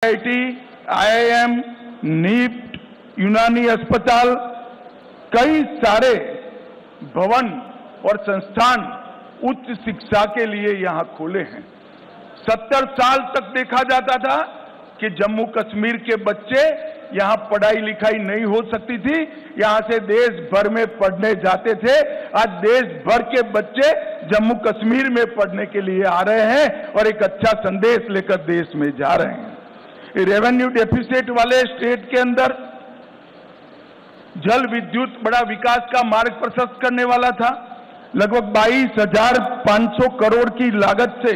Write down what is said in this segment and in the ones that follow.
IIT, IIM, NEET, यूनानी अस्पताल, कई सारे भवन और संस्थान उच्च शिक्षा के लिए यहां खोले हैं। 70 साल तक देखा जाता था कि जम्मू कश्मीर के बच्चे यहां पढ़ाई लिखाई नहीं हो सकती थी, यहां से देश भर में पढ़ने जाते थे। आज देश भर के बच्चे जम्मू कश्मीर में पढ़ने के लिए आ रहे हैं और एक अच्छा संदेश लेकर देश में जा रहे हैं। रेवेन्यू डेफिसिट वाले स्टेट के अंदर जल विद्युत बड़ा विकास का मार्ग प्रशस्त करने वाला था। लगभग 22,500 करोड़ की लागत से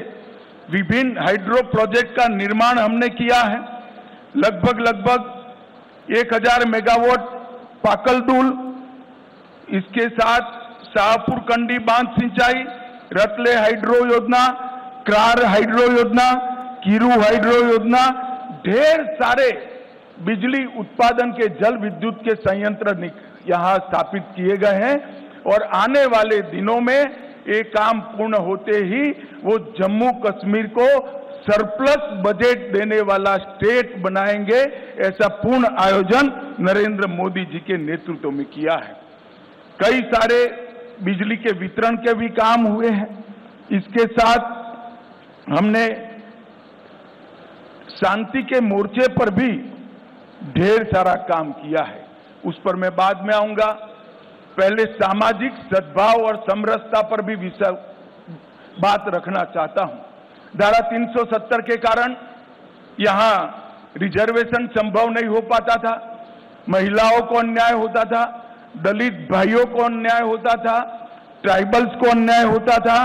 विभिन्न हाइड्रो प्रोजेक्ट का निर्माण हमने किया है। लगभग 1000 मेगावाट पाकलदुल, इसके साथ शाहपुर कंडी बांध सिंचाई, रतले हाइड्रो योजना, क्रार हाइड्रो योजना, कीरू हाइड्रो योजना, ढेर सारे बिजली उत्पादन के जल विद्युत के संयंत्र यहां स्थापित किए गए हैं और आने वाले दिनों में ये काम पूर्ण होते ही वो जम्मू कश्मीर को सरप्लस बजट देने वाला स्टेट बनाएंगे। ऐसा पूर्ण आयोजन नरेंद्र मोदी जी के नेतृत्व में किया है। कई सारे बिजली के वितरण के भी काम हुए हैं। इसके साथ हमने शांति के मोर्चे पर भी ढेर सारा काम किया है, उस पर मैं बाद में आऊंगा। पहले सामाजिक सद्भाव और समरसता पर भी बात रखना चाहता हूं। धारा 370 के कारण यहां रिजर्वेशन संभव नहीं हो पाता था, महिलाओं को अन्याय होता था, दलित भाइयों को अन्याय होता था, ट्राइबल्स को अन्याय होता था।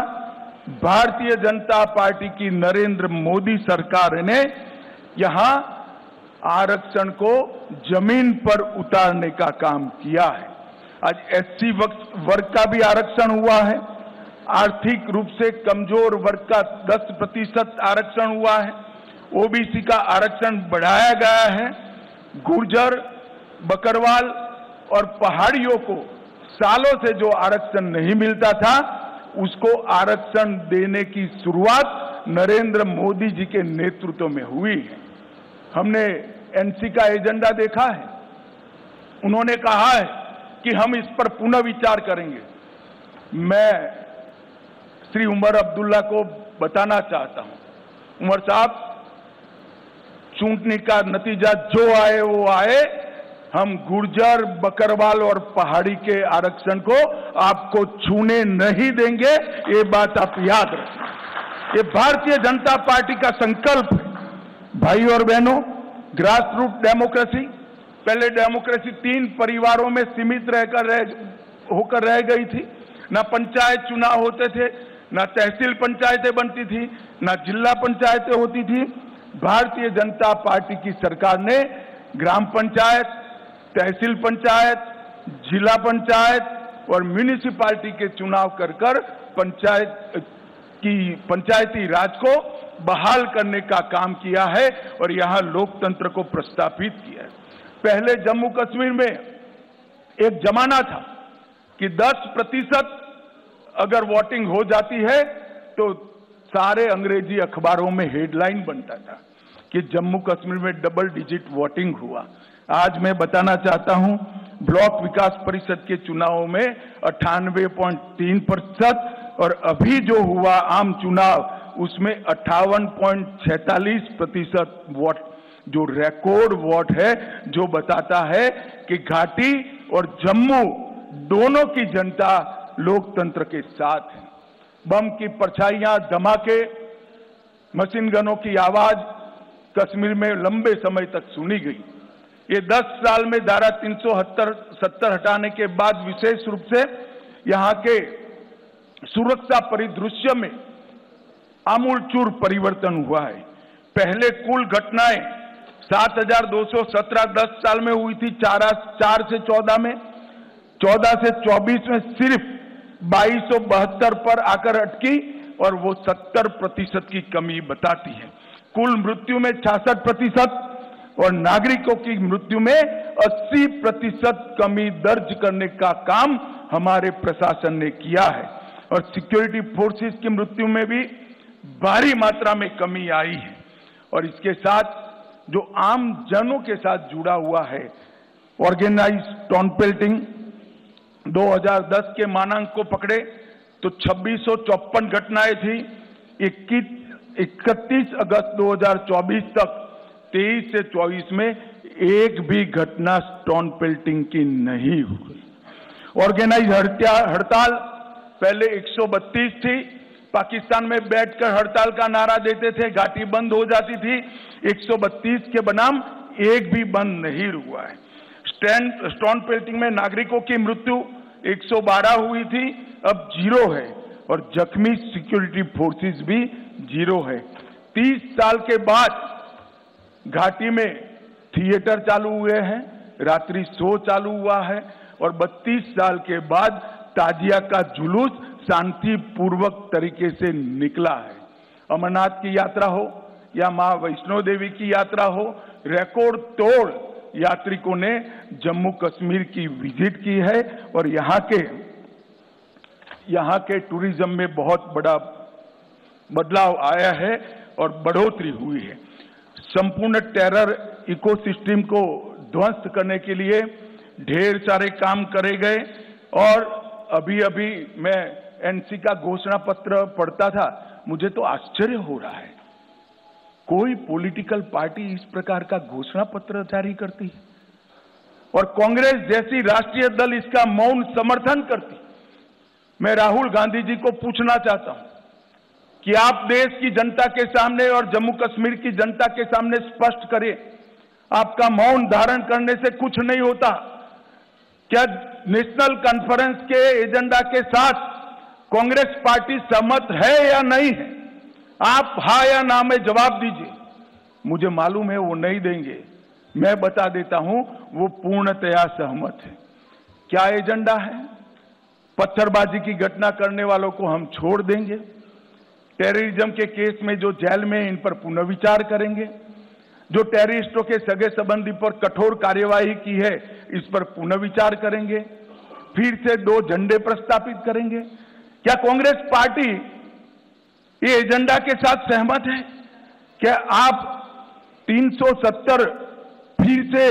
भारतीय जनता पार्टी की नरेंद्र मोदी सरकार ने यहां आरक्षण को जमीन पर उतारने का काम किया है। आज एससी वर्ग का भी आरक्षण हुआ है, आर्थिक रूप से कमजोर वर्ग का 10% आरक्षण हुआ है, ओबीसी का आरक्षण बढ़ाया गया है। गुर्जर, बकरवाल और पहाड़ियों को सालों से जो आरक्षण नहीं मिलता था, उसको आरक्षण देने की शुरुआत नरेंद्र मोदी जी के नेतृत्व में हुई है। हमने एनसी का एजेंडा देखा है, उन्होंने कहा है कि हम इस पर पुनः विचार करेंगे। मैं श्री उमर अब्दुल्ला को बताना चाहता हूं, उमर साहब, चुनाव का नतीजा जो आए वो आए, हम गुर्जर, बकरवाल और पहाड़ी के आरक्षण को आपको छूने नहीं देंगे, ये बात आप याद रखें। ये भारतीय जनता पार्टी का संकल्प है। भाई और बहनों, ग्रास रूट डेमोक्रेसी, पहले डेमोक्रेसी 3 परिवारों में सीमित होकर रह गई थी। ना पंचायत चुनाव होते थे, ना तहसील पंचायतें बनती थी, ना जिला पंचायतें होती थी। भारतीय जनता पार्टी की सरकार ने ग्राम पंचायत, तहसील पंचायत, जिला पंचायत और म्यूनिसिपैलिटी के चुनाव कर पंचायती राज को बहाल करने का काम किया है और यहां लोकतंत्र को प्रस्थापित किया है। पहले जम्मू कश्मीर में एक जमाना था कि 10% अगर वोटिंग हो जाती है तो सारे अंग्रेजी अखबारों में हेडलाइन बनता था कि जम्मू कश्मीर में डबल डिजिट वोटिंग हुआ। आज मैं बताना चाहता हूं, ब्लॉक विकास परिषद के चुनावों में 98.3% और अभी जो हुआ आम चुनाव उसमें 58.46% वोट, जो रिकॉर्ड वोट है, जो बताता है कि घाटी और जम्मू दोनों की जनता लोकतंत्र के साथ है। बम की परछाइयां, धमाके, मशीन गनों की आवाज कश्मीर में लंबे समय तक सुनी गई। ये 10 साल में धारा 370 हटाने के बाद विशेष रूप से यहां के सुरक्षा परिदृश्य में आमूलचूर परिवर्तन हुआ है। पहले कुल घटनाएं 7,217 10 साल में हुई थी, 4 से 14 में, 14 से 24 में सिर्फ 2272 पर आकर अटकी और वो 70% की कमी बताती है। कुल मृत्यु में 66% और नागरिकों की मृत्यु में 80% कमी दर्ज करने का काम हमारे प्रशासन ने किया है और सिक्योरिटी फोर्सेस की मृत्यु में भी भारी मात्रा में कमी आई है। और इसके साथ जो आम जनों के साथ जुड़ा हुआ है। ऑर्गेनाइज टाउन पेल्टिंग 2010 के मानांक को पकड़े तो 2654 घटनाएं थी। 31 अगस्त 2024 तक 23 से 24 में एक भी घटना स्टोन पेल्टिंग की नहीं हुई। ऑर्गेनाइज हड़ताल पहले 132 थी, पाकिस्तान में बैठकर हड़ताल का नारा देते थे, घाटी बंद हो जाती थी। 132 के बनाम एक भी बंद नहीं हुआ है। स्टोन पेल्टिंग में नागरिकों की मृत्यु 112 हुई थी, अब 0 है, और जख्मी सिक्योरिटी फोर्सेस भी 0 है। 30 साल के बाद घाटी में थिएटर चालू हुए हैं, रात्रि शो चालू हुआ है, और 32 साल के बाद ताजिया का जुलूस शांतिपूर्वक तरीके से निकला है। अमरनाथ की यात्रा हो या मां वैष्णो देवी की यात्रा हो, रिकॉर्ड तोड़ यात्रिकों ने जम्मू कश्मीर की विजिट की है, और यहाँ के टूरिज्म में बहुत बड़ा बदलाव आया है और बढ़ोतरी हुई है। संपूर्ण टेरर इकोसिस्टम को ध्वस्त करने के लिए ढेर सारे काम करे गए, और अभी मैं एनसी का घोषणा पत्र पढ़ता था, मुझे तो आश्चर्य हो रहा है, कोई पॉलिटिकल पार्टी इस प्रकार का घोषणा पत्र जारी करती है, और कांग्रेस जैसी राष्ट्रीय दल इसका मौन समर्थन करती। मैं राहुल गांधी जी को पूछना चाहता हूं कि आप देश की जनता के सामने और जम्मू कश्मीर की जनता के सामने स्पष्ट करें, आपका मौन धारण करने से कुछ नहीं होता। क्या नेशनल कॉन्फ्रेंस के एजेंडा के साथ कांग्रेस पार्टी सहमत है या नहीं है? आप हाँ या ना में जवाब दीजिए। मुझे मालूम है वो नहीं देंगे, मैं बता देता हूं वो पूर्णतया सहमत है। क्या एजेंडा है? पत्थरबाजी की घटना करने वालों को हम छोड़ देंगे, टेररिज्म के केस में जो जेल में, इन पर पुनर्विचार करेंगे, जो टेररिस्टों के सगे संबंधी पर कठोर कार्यवाही की है इस पर पुनर्विचार करेंगे, फिर से 2 झंडे प्रस्तापित करेंगे। क्या कांग्रेस पार्टी ये एजेंडा के साथ सहमत है? क्या आप 370 फिर से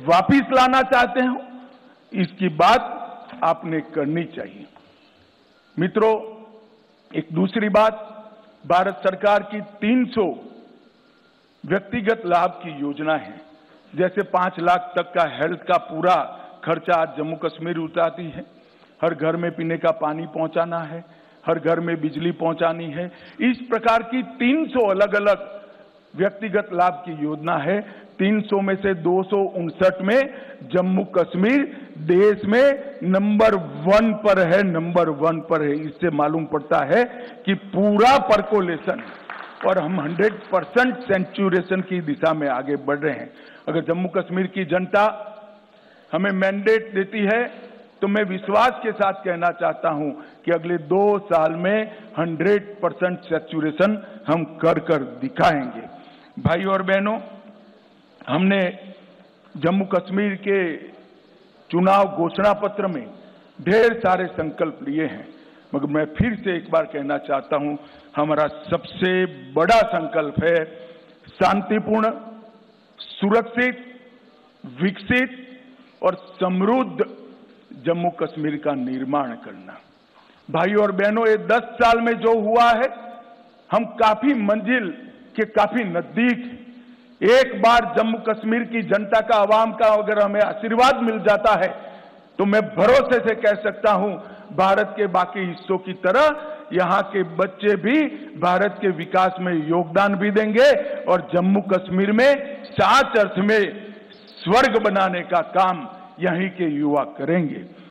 वापिस लाना चाहते हो? इसकी बात आपने करनी चाहिए। मित्रों, एक दूसरी बात, भारत सरकार की 300 व्यक्तिगत लाभ की योजना है, जैसे 5 लाख तक का हेल्थ का पूरा खर्चा आज जम्मू कश्मीर उठाती है, हर घर में पीने का पानी पहुंचाना है, हर घर में बिजली पहुंचानी है। इस प्रकार की 300 अलग अलग व्यक्तिगत लाभ की योजना है। 300 में से 259 में जम्मू कश्मीर देश में नंबर 1 पर है, नंबर 1 पर है। इससे मालूम पड़ता है कि पूरा परकोलेशन और हम 100% सेंचुरेशन की दिशा में आगे बढ़ रहे हैं। अगर जम्मू कश्मीर की जनता हमें मैंडेट देती है तो मैं विश्वास के साथ कहना चाहता हूं कि अगले 2 साल में 100% सेचुरेशन हम कर दिखाएंगे। भाई और बहनों, हमने जम्मू कश्मीर के चुनाव घोषणा पत्र में ढेर सारे संकल्प लिए हैं, मगर मैं फिर से एक बार कहना चाहता हूं, हमारा सबसे बड़ा संकल्प है शांतिपूर्ण, सुरक्षित, विकसित और समृद्ध जम्मू कश्मीर का निर्माण करना। भाई और बहनों, ये 10 साल में जो हुआ है, हम काफी मंजिल के काफी नजदीक। एक बार जम्मू कश्मीर की जनता का, आवाम का अगर हमें आशीर्वाद मिल जाता है तो मैं भरोसे से कह सकता हूं, भारत के बाकी हिस्सों की तरह यहां के बच्चे भी भारत के विकास में योगदान भी देंगे और जम्मू कश्मीर में सच अर्थ में स्वर्ग बनाने का काम यहीं के युवा करेंगे।